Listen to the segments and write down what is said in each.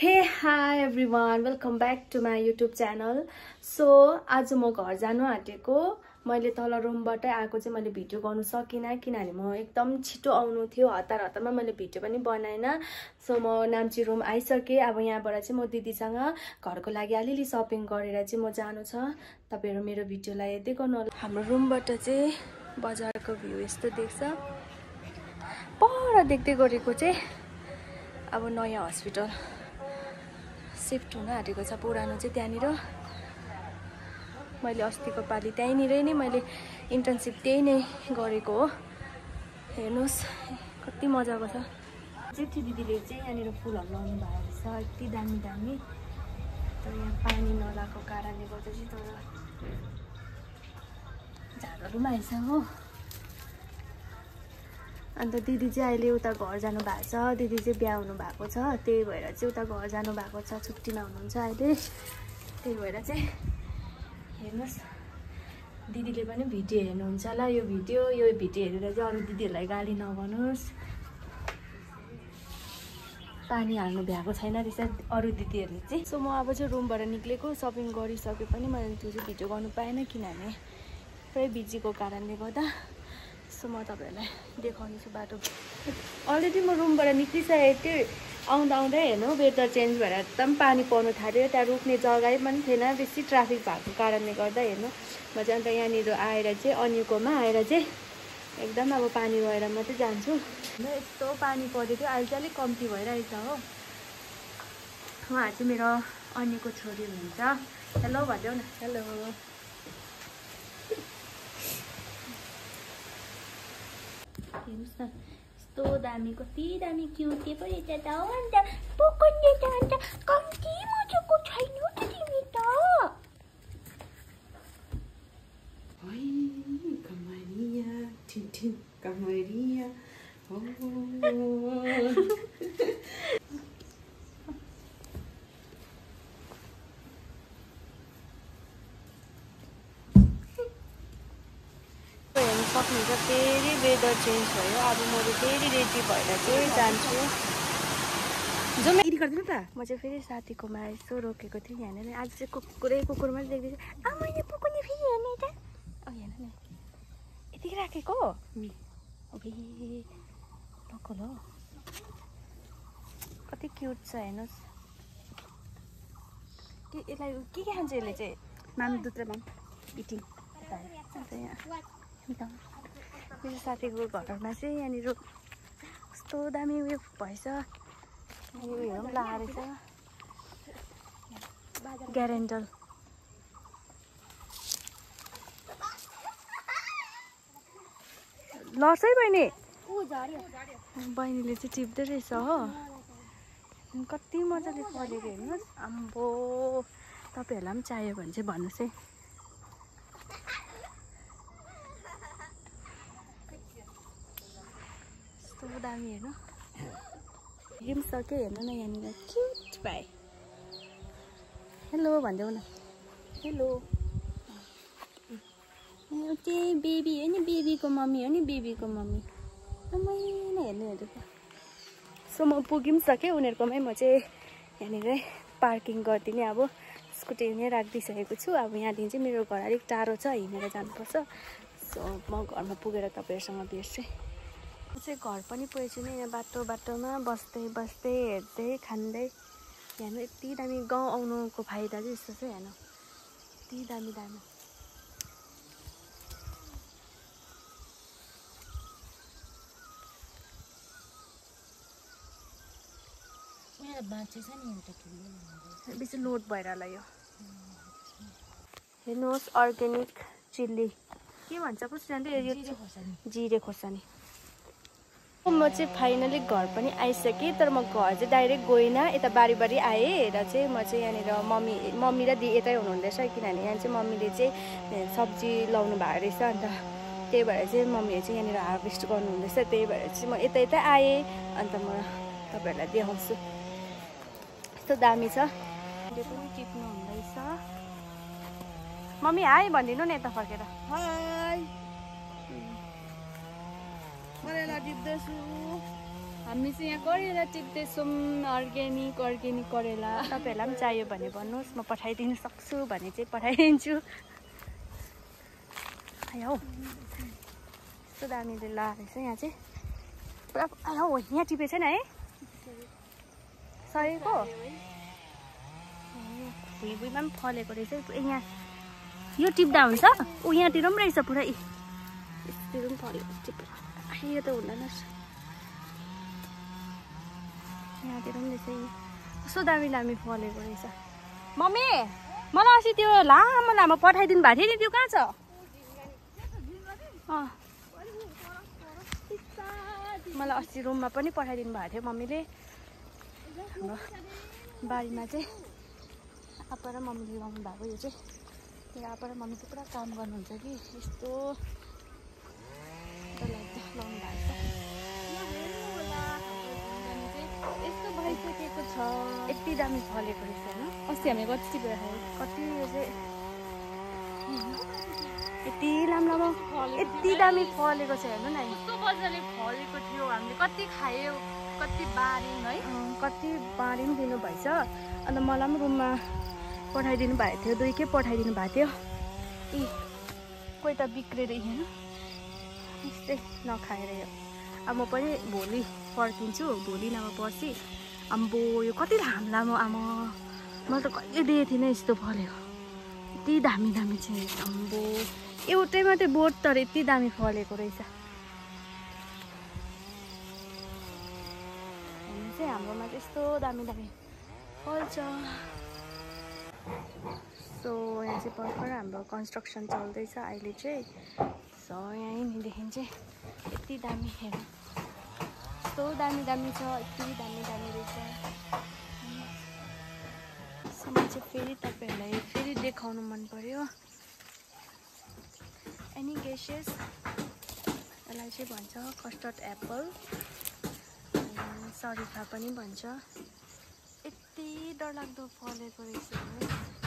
Hey, hi everyone, welcome back to my YouTube channel. So आज म घर जानु आँटेको मैले तल रुमबाटै आएको चाहिँ मैले भिडियो गर्न सकिनँ किनभने म एकदम छिटो आउनु थियो हतारमा मैले भिडियो पनि बनाएन. सो म नाम्ची रुम आइसके. अब यहाँबाट चाहिँ म दिदीसँग घरको लागि अलिअलि शपिङ गरेर चाहिँ म जानु छ. तपाईहरु मेरो भिडियोलाई हेर्दै गर्नु होला. हाम्रो रुमबाट चाहिँ बजारको भ्यू यस्तो देख्छ. पर देख्दै गरेको चाहिँ अब नयाँ हस्पिटल शिफ्ट हुन आँटेको छ. पुरानो चाहिँ त्यहाँनिर मैले अस्तिको पाली त्यहीँनिरै नै मैले इन्टर्नशिप त्यही नै गरेको हो. हेर्नुस् कति मजाको छ. जेठी दिदीले चाहिँ यहाँनिर फुलहरू लाउनु भएको छ. यति दामी दामी. तर यहाँ पानी नलाएको कारणले गर्दा चाहिँ तर झारहरू पनि आइछ हो. अन्त दिदी चाहिँ अहिले उता घर जानु भएको छ. दिदी चाहिँ बिहा हुनु भएको छ. त्यही भएर चाहिँ उता घर जानु भएको छ. छुट्टीमा हुनुहुन्छ अहिले. त्यही भएर चाहिँ हेर्नुस् दिदीले पनि भिडियो हेर्नुहुन्छ होला. यो भिडियो हेरेर चाहिँ अरू दिदीहरूलाई गाली नगर्नुहोस्. पानी हाल्नु भ्याएको छैन रहेछ अरू दिदीहरूले चाहिँ. सो म अब चाहिँ रुमबाट निक्लेको. सपिङ गरिसके पनि मैले त्यो चाहिँ भिडियो गर्नु पाएन किनभने पुरै बिजीको कारणले गर्दा. सो म तपाईहरुलाई देखाउनेछु बाटो. अलरेडी म रुमबाट निक्लिसकेको थिएँ. आउँदै हेर्नु वेदर चेन्ज भएर एकदम पानी पर्नु थाल्यो. त्यहाँ रोक्ने जग्गै पनि थिएन बेसी ट्राफिक भएको कारणले गर्दा. हेर्नु म चाहिँ अन्त यहाँनिर आएर चाहिँ अनिकोमा आएर चाहिँ एकदम अब पानी भएर मात्रै जान्छु. यस्तो पानी परेको थियो. अहिले चाहिँ अलिक कम्ती भइरहेछ हो. उहाँ चाहिँ मेरो अनिको छोरी हुनुहुन्छ. हेलो भनिदेऊ न. हेलो. हेर्नुहोस् न यस्तो दामी कति दामी क्युटे पो रहेछ त हो. अन्त पोकन्ने त अन्त कम्ती मजाको छैन त तिमी त. कमरिया ठिन कमरिया हो. सक्नुहुन्छ. फेरि वेदर चेन्ज भयो. अब म फेरि रेडी भएर चाहिँ जान्छु. जो म गरिदिनु त. म चाहिँ फेरि साथीकोमा यसो रोकेको थिएँ. यहाँनिर आज चाहिँ कुकुर मात्रै देख्दैछु. मैले पुग्ने फेरि हेर्ने त. हेर्नु न यतिकै राखेको. अबे नकल हो. कति क्युट छ हेर्नुहोस्. के यसलाई के खान्छ यसले चाहिँ. माम दुध र माम इटिङ. मेरो साथीको घरमा चाहिँ यहाँनिर कस्तो दामी उयो भएछ. उयो पनि लगाएर छ ग्यारेन्डल. लड्छ है बहिनी. बहिनीले चाहिँ टिप्दै रहेछ हो. कति मजाले फलेको हेर्नुहोस्. आम्बो तपाईँहरूलाई पनि चाहियो भने चाहिँ भन्नुहोस् है. कस्तो दामी हेर्नु. हेर्नु सक्यो. हेर्नु न यहाँनिर क्युट भाइ. हेलो भनिदेऊ न. हेलो. त्यही बेबी हो नि. बेबीको मम्मी हो नि. बेबीको मम्मी रमाइलो हेर्नु हेरेको. सो म पुगि पनि सकेँ उनीहरूकोमै. म चाहिँ यहाँनिर पार्किङ गरिदिने अब स्कुटी नै राखिदिइसकेको छु. अब यहाँदेखि चाहिँ मेरो घर अलिक टाढो छ. हिँडेर जानुपर्छ. सो म घरमा पुगेर तपाईँहरूसँग भेट्छु. चाहिँ घर पनि पुगेछु नि. यहाँ बाटोमा बस्दै हेर्दै खाँदै. हेर्नु यति दामी. गाउँ आउनुको फाइदा चाहिँ यस्तो चाहिँ हेर्नु यति दामी. बेसी लोड भएर होला यो. हेर्नुहोस् अर्ग्यानिक चिल्ली के भन्छ पो जिरे खोर्सानी. म चाहिँ फाइनली घर पनि आइसकेँ. तर म घर चाहिँ डाइरेक्ट गइनँ. यता बारी आएँ र चाहिँ म चाहिँ यहाँनिर मम्मी र दिदी यतै हुनुहुँदैछ. किनभने यहाँ चाहिँ मम्मीले चाहिँ सब्जी लाउनु भएको रहेछ. अन्त त्यही भएर चाहिँ मम्मीले चाहिँ यहाँनिर हार्भेस्ट गर्नुहुँदैछ. त्यही भएर चाहिँ म यतै आएँ. अन्त म तपाईँहरूलाई देखाउँछु. यस्तो दामी छ. त्यो पनि टिप्नु हुँदैछ. मम्मी हाई भनिदिनु न यता फर्केर. हाई. करेला टिप्दैछु. हामी चाहिँ यहाँ करेला टिप्दैछौँ अर्ग्यानिक करेला तपाईँहरूलाई पनि चाहियो भने भन्नुहोस् म पठाइदिनु सक्छु भने चाहिँ पठाइदिन्छु आयो यस्तो दामीले लाएर चाहिँ यहाँ चाहिँ पुरा आयो यहाँ टिपेको छैन है सरेको भुइँ भुइँमा पनि फलेको रहेछ यहाँ यो टिप्दा हुन्छ ऊ यहाँतिर पनि रहेछ पुरै यस्तोतिर पनि फल्यो टिपेर यो त हुँदैन यहाँतिर पनि रहेछ कस्तो दामी दामी फलेको रहेछ मम्मी मलाई अस्ति त्यो लामो लामो पठाइदिनु भएको थियो नि त्यो कहाँ छ मलाई अस्ति रुममा पनि पठाइदिनु भएको थियो मम्मीले हाम्रो बारीमा चाहिँ आप्पा र मम्मीले लाउनु भएको यो चाहिँ मेरो आप्पा र मम्मी चाहिँ पुरा काम गर्नुहुन्छ कि यस्तो लाउनु भएको यस्तो भइसकेको छ यति दामी फलेको रहेछ होइन अस्ति हामी कति टिपेर खायो कति यो चाहिँ यति लामो यति दामी फलेको छ हेर्नु न कस्तो मजाले फलेको थियो हामीले कति खायो कति बार्यौँ है कति बार्यौँ दिनुभएछ अन्त मलाई पनि रुममा पठाइदिनु भएको थियो 2 खेप पठाइदिनु भएको थियो कोही त बिग्रेर हेर्नु यस्तै नखाएर यो अब म पनि भोलि फर्किन्छु भोलि नभए पर्सि अम्बो यो कति लामो आमा मैले त कहिले देखेको थिइनँ यस्तो फलेको यति दामी दामी छ अम्बो एउटै मात्रै बोट तर यति दामी फलेको रहेछ हेर्नु चाहिँ हाम्रोमा चाहिँ यस्तो दामी दामी फल्छ सो यहाँ चाहिँ भर्खर हाम्रो कन्स्ट्रक्सन चल्दैछ अहिले चाहिँ सो यहीँदेखि चाहिँ यति दामी हेर्नु यस्तो दामी दामी छ यति दामी दामी रहेछ सो म चाहिँ फेरि तपाईँहरूलाई फेरि देखाउनु मन पर्यो एनी गेसेस यसलाई चाहिँ भन्छ कस्टर्ड एप्पल सरिफा पनि भन्छ यति डरलाग्दो फलेको रहेछ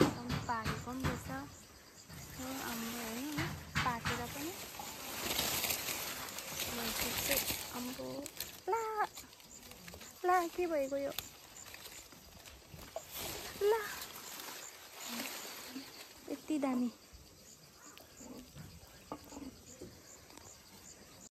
एकदम पाकेको पनि रहेछ अम्बो होइन पाकेर पनि अम्बो ला के भएको यो ला यति दामी